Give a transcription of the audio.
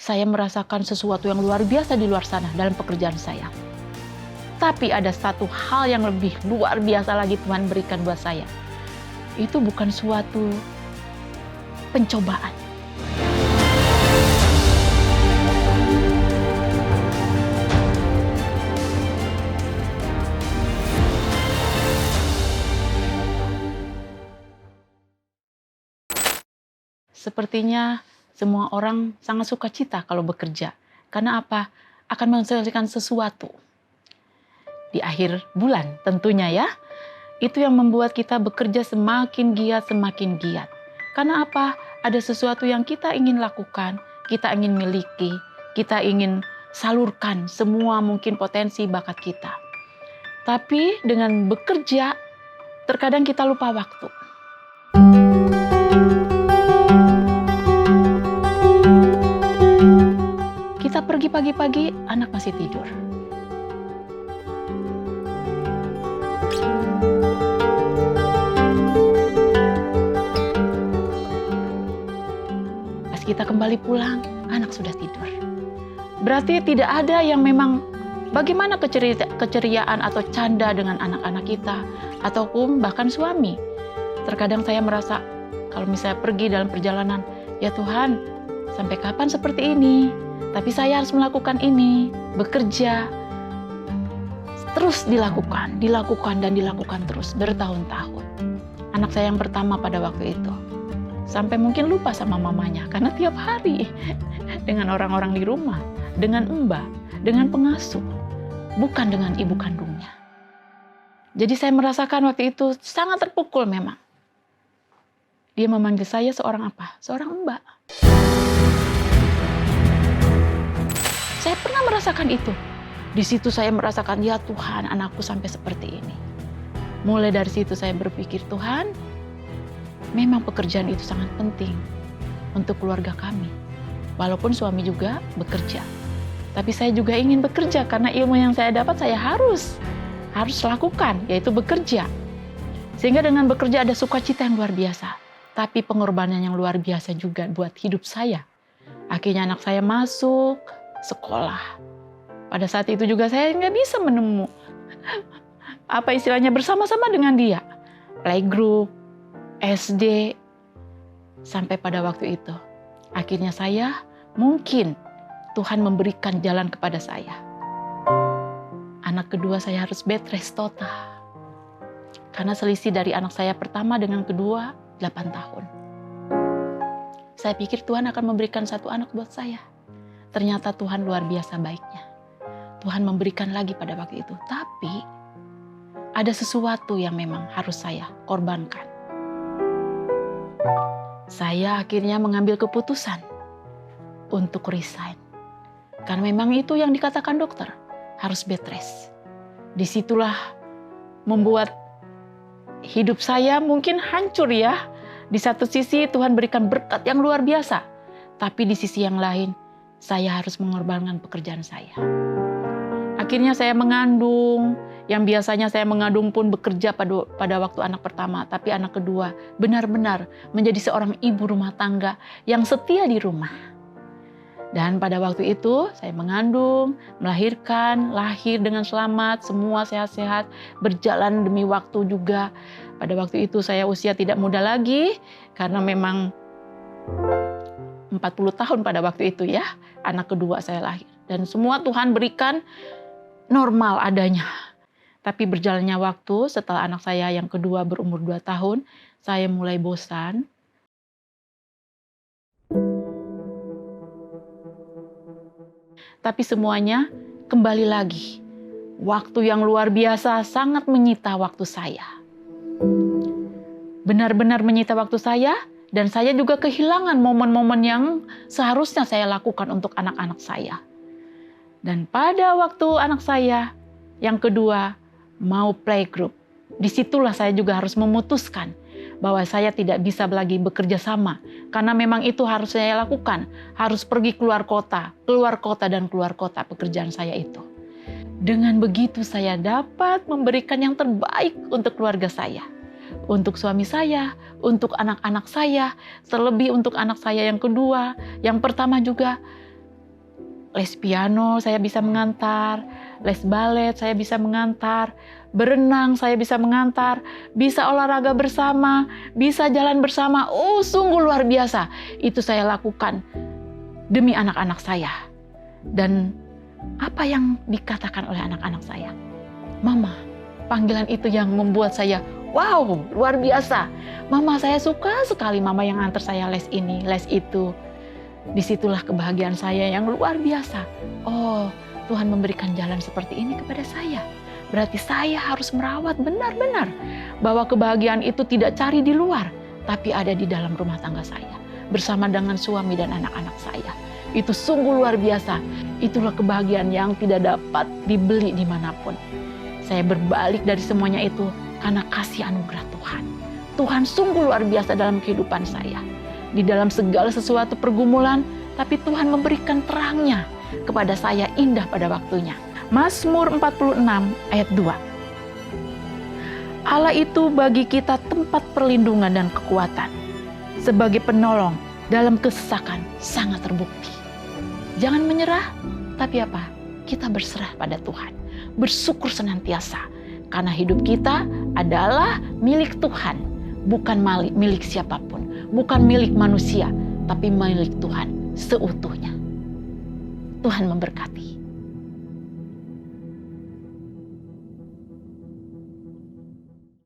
saya merasakan sesuatu yang luar biasa di luar sana dalam pekerjaan saya. Tapi ada satu hal yang lebih luar biasa lagi Tuhan berikan buat saya. Itu bukan suatu pencobaan. Sepertinya semua orang sangat suka cita kalau bekerja. Karena apa? Akan menghasilkan sesuatu. Di akhir bulan tentunya ya. Itu yang membuat kita bekerja semakin giat. Karena apa? Ada sesuatu yang kita ingin lakukan, kita ingin miliki, kita ingin salurkan semua mungkin potensi bakat kita. Tapi dengan bekerja, terkadang kita lupa waktu. Kita pergi pagi-pagi, anak masih tidur. Pas kita kembali pulang, anak sudah tidur. Berarti tidak ada yang memang bagaimana keceriaan atau canda dengan anak-anak kita, ataupun bahkan suami. Terkadang saya merasa, kalau misalnya pergi dalam perjalanan, ya Tuhan, sampai kapan seperti ini? Tapi saya harus melakukan ini, bekerja. Terus dilakukan terus bertahun-tahun. Anak saya yang pertama pada waktu itu. Sampai mungkin lupa sama mamanya, karena tiap hari dengan orang-orang di rumah, dengan mbak, dengan pengasuh, bukan dengan ibu kandungnya. Jadi saya merasakan waktu itu sangat terpukul memang. Dia memanggil saya seorang apa? Seorang mbak. Saya pernah merasakan itu. Di situ saya merasakan, ya Tuhan, anakku sampai seperti ini. Mulai dari situ saya berpikir, Tuhan, memang pekerjaan itu sangat penting untuk keluarga kami. Walaupun suami juga bekerja. Tapi saya juga ingin bekerja karena ilmu yang saya dapat saya harus lakukan, yaitu bekerja. Sehingga dengan bekerja ada sukacita yang luar biasa. Tapi pengorbanan yang luar biasa juga buat hidup saya. Akhirnya anak saya masuk sekolah. Pada saat itu juga saya nggak bisa menemu apa istilahnya bersama-sama dengan dia. Playgroup, SD, sampai pada waktu itu. Akhirnya saya mungkin Tuhan memberikan jalan kepada saya. Anak kedua saya harus bed rest total. Karena selisih dari anak saya pertama dengan kedua 8 tahun. Saya pikir Tuhan akan memberikan satu anak buat saya. Ternyata Tuhan luar biasa baiknya. Tuhan memberikan lagi pada waktu itu. Tapi ada sesuatu yang memang harus saya korbankan. Saya akhirnya mengambil keputusan untuk resign. Karena memang itu yang dikatakan dokter. Harus bed rest. Disitulah membuat hidup saya mungkin hancur ya. Di satu sisi Tuhan berikan berkat yang luar biasa. Tapi di sisi yang lain, saya harus mengorbankan pekerjaan saya. Akhirnya saya mengandung, yang biasanya saya mengandung pun bekerja pada waktu anak pertama, tapi anak kedua benar-benar menjadi seorang ibu rumah tangga yang setia di rumah. Dan pada waktu itu saya mengandung, melahirkan, lahir dengan selamat, semua sehat-sehat, berjalan demi waktu juga. Pada waktu itu saya usia tidak muda lagi, karena memang 40 tahun pada waktu itu ya, anak kedua saya lahir. Dan semua Tuhan berikan normal adanya. Tapi berjalannya waktu setelah anak saya yang kedua berumur 2 tahun, saya mulai bosan. Tapi semuanya kembali lagi. Waktu yang luar biasa sangat menyita waktu saya. Benar-benar menyita waktu saya. Dan saya juga kehilangan momen-momen yang seharusnya saya lakukan untuk anak-anak saya. Dan pada waktu anak saya yang kedua mau playgroup, disitulah saya juga harus memutuskan bahwa saya tidak bisa lagi bekerja sama. Karena memang itu harus saya lakukan. Harus pergi keluar kota pekerjaan saya itu. Dengan begitu saya dapat memberikan yang terbaik untuk keluarga saya. Untuk suami saya, untuk anak-anak saya, terlebih untuk anak saya yang kedua, yang pertama juga Les piano saya bisa mengantar, les balet saya bisa mengantar, berenang saya bisa mengantar, bisa olahraga bersama, bisa jalan bersama. Oh, sungguh luar biasa. Itu saya lakukan demi anak-anak saya. Dan apa yang dikatakan oleh anak-anak saya? Mama, panggilan itu yang membuat saya, wow, luar biasa. Mama, saya suka sekali mama yang antar saya les ini, les itu. Disitulah kebahagiaan saya yang luar biasa. Oh, Tuhan memberikan jalan seperti ini kepada saya. Berarti saya harus merawat benar-benar bahwa kebahagiaan itu tidak cari di luar, tapi ada di dalam rumah tangga saya, bersama dengan suami dan anak-anak saya. Itu sungguh luar biasa. Itulah kebahagiaan yang tidak dapat dibeli dimanapun. Saya berbalik dari semuanya itu karena kasih anugerah Tuhan. Tuhan sungguh luar biasa dalam kehidupan saya. Di dalam segala sesuatu pergumulan, tapi Tuhan memberikan terangnya kepada saya indah pada waktunya. Mazmur 46 ayat 2. Allah itu bagi kita tempat perlindungan dan kekuatan. Sebagai penolong dalam kesesakan sangat terbukti. Jangan menyerah, tapi apa? Kita berserah pada Tuhan. Bersyukur senantiasa. Karena hidup kita adalah milik Tuhan. Bukan milik siapapun. Bukan milik manusia, tapi milik Tuhan seutuhnya. Tuhan memberkati.